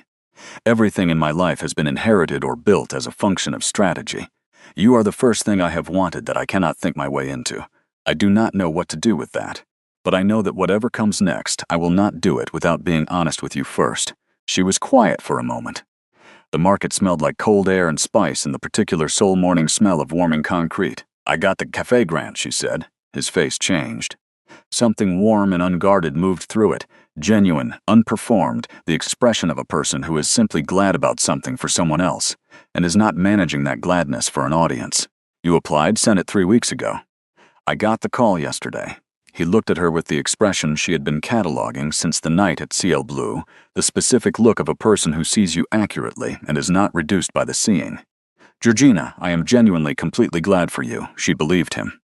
Everything in my life has been inherited or built as a function of strategy. You are the first thing I have wanted that I cannot think my way into. I do not know what to do with that. But I know that whatever comes next, I will not do it without being honest with you first." She was quiet for a moment. The market smelled like cold air and spice and the particular Seoul morning smell of warming concrete. "I got the cafe grant," she said. His face changed. Something warm and unguarded moved through it, genuine, unperformed, the expression of a person who is simply glad about something for someone else, and is not managing that gladness for an audience. "You applied, sent it 3 weeks ago." "I got the call yesterday." He looked at her with the expression she had been cataloging since the night at CL Blue, the specific look of a person who sees you accurately and is not reduced by the seeing. "Georgina, I am genuinely completely glad for you," she believed him.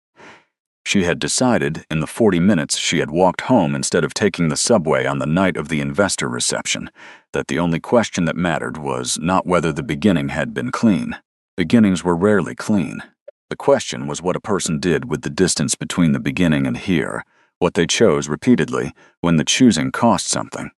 She had decided, in the 40 minutes she had walked home instead of taking the subway on the night of the investor reception, that the only question that mattered was not whether the beginning had been clean. Beginnings were rarely clean. The question was what a person did with the distance between the beginning and here, what they chose repeatedly when the choosing cost something.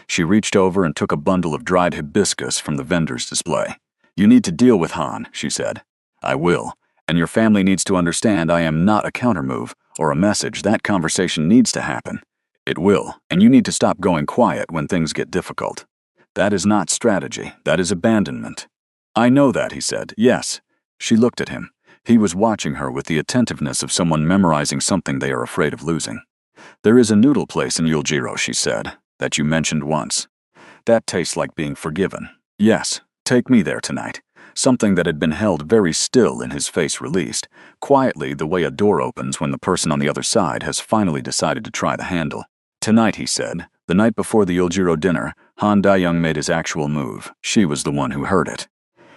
She reached over and took a bundle of dried hibiscus from the vendor's display. "You need to deal with Han," she said. "I will. And your family needs to understand I am not a countermove or a message. That conversation needs to happen. It will, and you need to stop going quiet when things get difficult. That is not strategy. That is abandonment." "I know that," he said. "Yes." She looked at him. He was watching her with the attentiveness of someone memorizing something they are afraid of losing. "There is a noodle place in Yuljiro," she said. That you mentioned once. That tastes like being forgiven. Yes, take me there tonight. Something that had been held very still in his face released, quietly the way a door opens when the person on the other side has finally decided to try the handle. Tonight, he said, the night before the Yojiro dinner, Han Dae-young made his actual move. She was the one who heard it.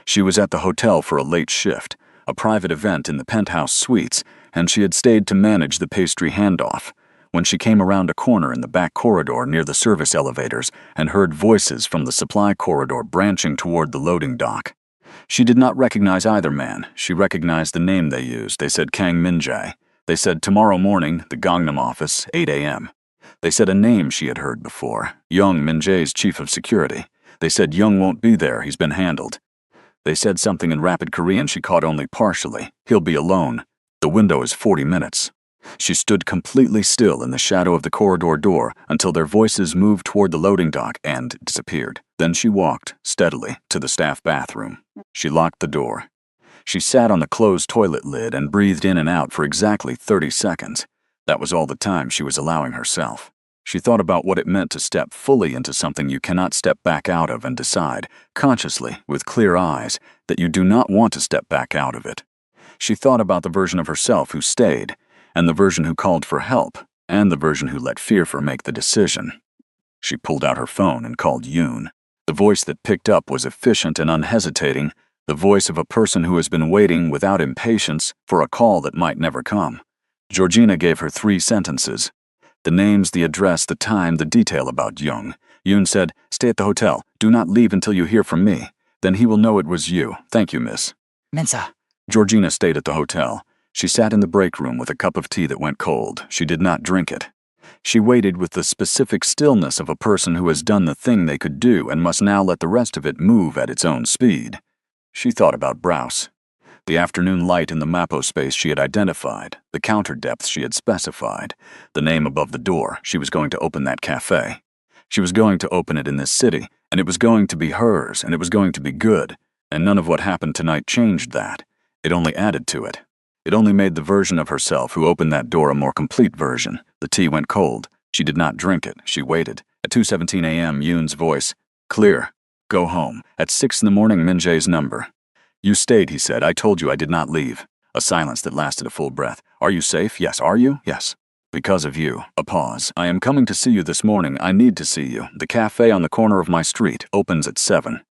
She was at the hotel for a late shift, a private event in the penthouse suites, and she had stayed to manage the pastry handoff. When she came around a corner in the back corridor near the service elevators and heard voices from the supply corridor branching toward the loading dock. She did not recognize either man. She recognized the name they used. They said Kang Min-jae. They said tomorrow morning, the Gangnam office, 8 a.m. They said a name she had heard before, Young, Min-jae's chief of security. They said Young won't be there, he's been handled. They said something in rapid Korean she caught only partially. He'll be alone. The window is 40 minutes. She stood completely still in the shadow of the corridor door until their voices moved toward the loading dock and disappeared. Then she walked, steadily, to the staff bathroom. She locked the door. She sat on the closed toilet lid and breathed in and out for exactly 30 seconds. That was all the time she was allowing herself. She thought about what it meant to step fully into something you cannot step back out of and decide, consciously, with clear eyes, that you do not want to step back out of it. She thought about the version of herself who stayed, and the version who called for help, and the version who let fear make the decision. She pulled out her phone and called Yoon. The voice that picked up was efficient and unhesitating, the voice of a person who has been waiting without impatience for a call that might never come. Georgina gave her 3 sentences. The names, the address, the time, the detail about Yoon. Yoon said, "Stay at the hotel. Do not leave until you hear from me. Then he will know it was you. Thank you, miss." Mensa. Georgina stayed at the hotel. She sat in the break room with a cup of tea that went cold. She did not drink it. She waited with the specific stillness of a person who has done the thing they could do and must now let the rest of it move at its own speed. She thought about Browse. The afternoon light in the Mapo space she had identified, the counter depth she had specified, the name above the door. She was going to open that cafe. She was going to open it in this city, and it was going to be hers, and it was going to be good, and none of what happened tonight changed that. It only added to it. It only made the version of herself who opened that door a more complete version. The tea went cold. She did not drink it. She waited. At 2:17 a.m., Yoon's voice. "Clear. Go home." At 6 in the morning, Min-jae's number. "You stayed," he said. "I told you I did not leave." A silence that lasted a full breath. "Are you safe?" "Yes." "Are you?" "Yes." "Because of you." A pause. "I am coming to see you this morning. I need to see you. The cafe on the corner of my street opens at 7.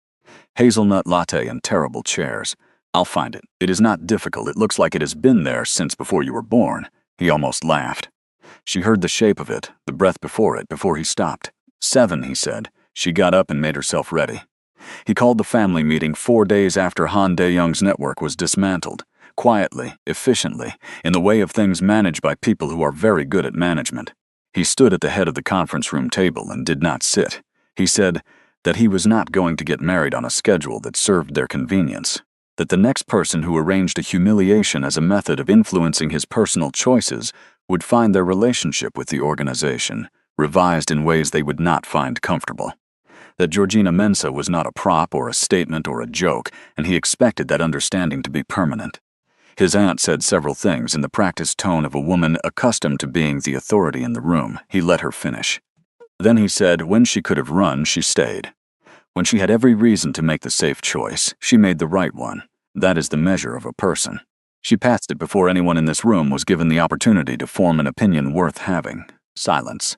Hazelnut latte and terrible chairs. I'll find it. It is not difficult. It looks like it has been there since before you were born." He almost laughed. She heard the shape of it, the breath before it, before he stopped. 7, he said. She got up and made herself ready. He called the family meeting 4 days after Han Dae-young's network was dismantled, quietly, efficiently, in the way of things managed by people who are very good at management. He stood at the head of the conference room table and did not sit. He said that he was not going to get married on a schedule that served their convenience, that the next person who arranged a humiliation as a method of influencing his personal choices would find their relationship with the organization revised in ways they would not find comfortable. That Georgina Mensah was not a prop or a statement or a joke, and he expected that understanding to be permanent. His aunt said several things in the practiced tone of a woman accustomed to being the authority in the room. He let her finish. Then he said when she could have run, she stayed. When she had every reason to make the safe choice, she made the right one. That is the measure of a person. She passed it before anyone in this room was given the opportunity to form an opinion worth having. Silence.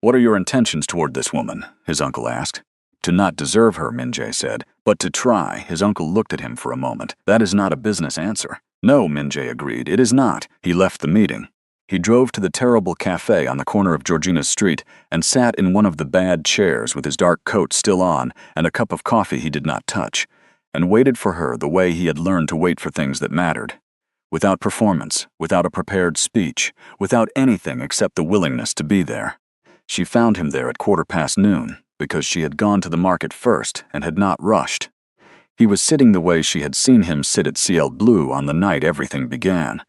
"What are your intentions toward this woman?" his uncle asked. "To not deserve her," Min-jae said, "but to try." His uncle looked at him for a moment. "That is not a business answer." "No," Min-jae agreed, "it is not." He left the meeting. He drove to the terrible cafe on the corner of Georgina's street and sat in one of the bad chairs with his dark coat still on and a cup of coffee he did not touch, and waited for her the way he had learned to wait for things that mattered. Without performance, without a prepared speech, without anything except the willingness to be there. She found him there at noon, because she had gone to the market first and had not rushed. He was sitting the way she had seen him sit at CL Blue on the night everything began,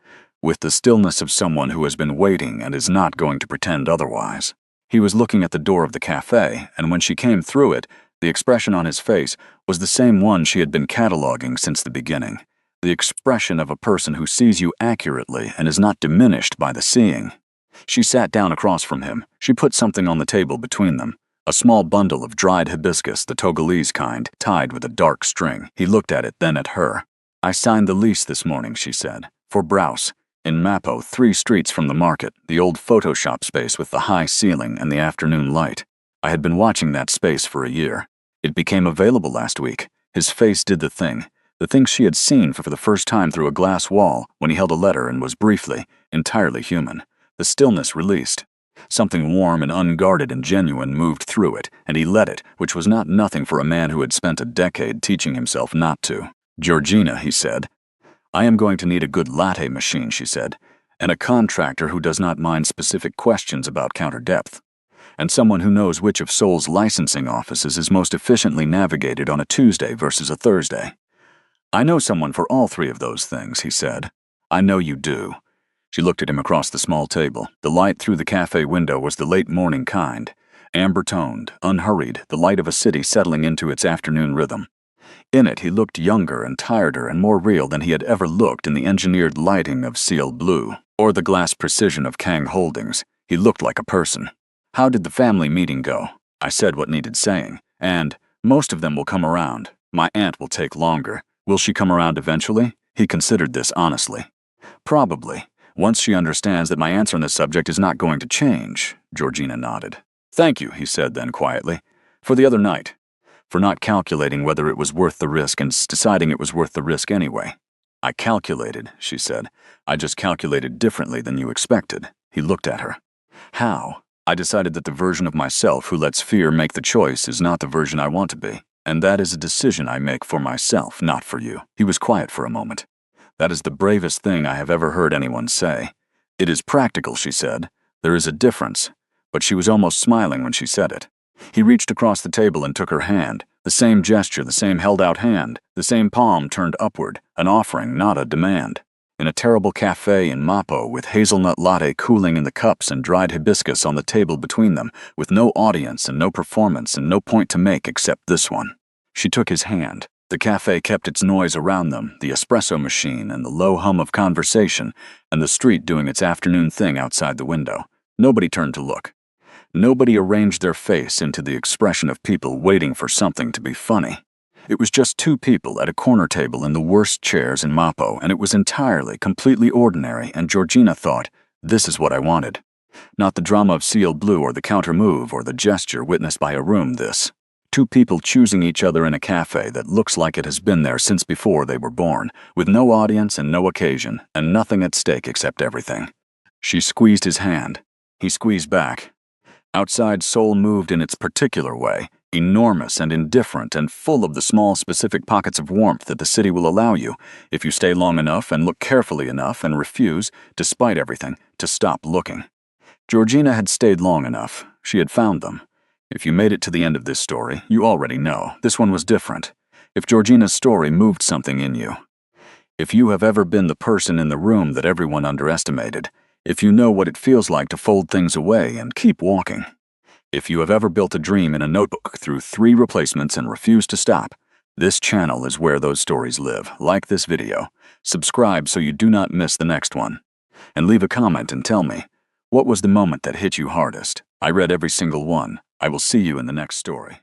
with the stillness of someone who has been waiting and is not going to pretend otherwise. He was looking at the door of the cafe, and when she came through it, the expression on his face was the same one she had been cataloging since the beginning, the expression of a person who sees you accurately and is not diminished by the seeing. She sat down across from him. She put something on the table between them, A small bundle of dried hibiscus, the Togolese kind, tied with a dark string. He looked at it, then at her. "I signed the lease this morning," she said, "for Browse. In Mapo, 3 streets from the market, the old Photoshop space with the high ceiling and the afternoon light. I had been watching that space for a year. It became available last week." His face did the thing she had seen for the first time through a glass wall when he held a letter and was briefly, entirely human. The stillness released. Something warm and unguarded and genuine moved through it, and he let it, which was not nothing for a man who had spent a decade teaching himself not to. "Georgina," he said. "I am going to need a good latte machine," she said, "and a contractor who does not mind specific questions about counter depth, and someone who knows which of Seoul's licensing offices is most efficiently navigated on a Tuesday versus a Thursday." "I know someone for all 3 of those things," he said. "I know you do." She looked at him across the small table. The light through the cafe window was the late morning kind, amber-toned, unhurried, the light of a city settling into its afternoon rhythm. In it, he looked younger and tireder and more real than he had ever looked in the engineered lighting of Ciel Bleu or the glass precision of Kang Holdings. He looked like a person. "How did the family meeting go?" I said what needed saying. "And most of them will come around. My aunt will take longer. Will she come around eventually?" He considered this honestly. "Probably. Once she understands that my answer on this subject is not going to change." Georgina nodded. "Thank you," he said then quietly, "for the other night. For not calculating whether it was worth the risk and deciding it was worth the risk anyway." "I calculated," she said. "I just calculated differently than you expected." He looked at her. "How?" "I decided that the version of myself who lets fear make the choice is not the version I want to be. And that is a decision I make for myself, not for you." He was quiet for a moment. "That is the bravest thing I have ever heard anyone say." "It is practical," she said. "There is a difference." But she was almost smiling when she said it. He reached across the table and took her hand. The same gesture, the same held-out hand, the same palm turned upward, an offering, not a demand. In a terrible cafe in Mapo, with hazelnut latte cooling in the cups and dried hibiscus on the table between them, with no audience and no performance and no point to make except this one. She took his hand. The cafe kept its noise around them, the espresso machine and the low hum of conversation, and the street doing its afternoon thing outside the window. Nobody turned to look. Nobody arranged their face into the expression of people waiting for something to be funny. It was just 2 people at a corner table in the worst chairs in Mapo, and it was entirely, completely ordinary, and Georgina thought, this is what I wanted. Not the drama of Ciel Bleu or the counter-move or the gesture witnessed by a room, this. 2 people choosing each other in a cafe that looks like it has been there since before they were born, with no audience and no occasion, and nothing at stake except everything. She squeezed his hand. He squeezed back. Outside, Seoul moved in its particular way, enormous and indifferent and full of the small specific pockets of warmth that the city will allow you, if you stay long enough and look carefully enough and refuse, despite everything, to stop looking. Georgina had stayed long enough. She had found them. If you made it to the end of this story, you already know. This one was different. If Georgina's story moved something in you. If you have ever been the person in the room that everyone underestimated. If you know what it feels like to fold things away and keep walking. If you have ever built a dream in a notebook through 3 replacements and refused to stop. This channel is where those stories live. Like this video. Subscribe so you do not miss the next one. And leave a comment and tell me, what was the moment that hit you hardest? I read every single one. I will see you in the next story.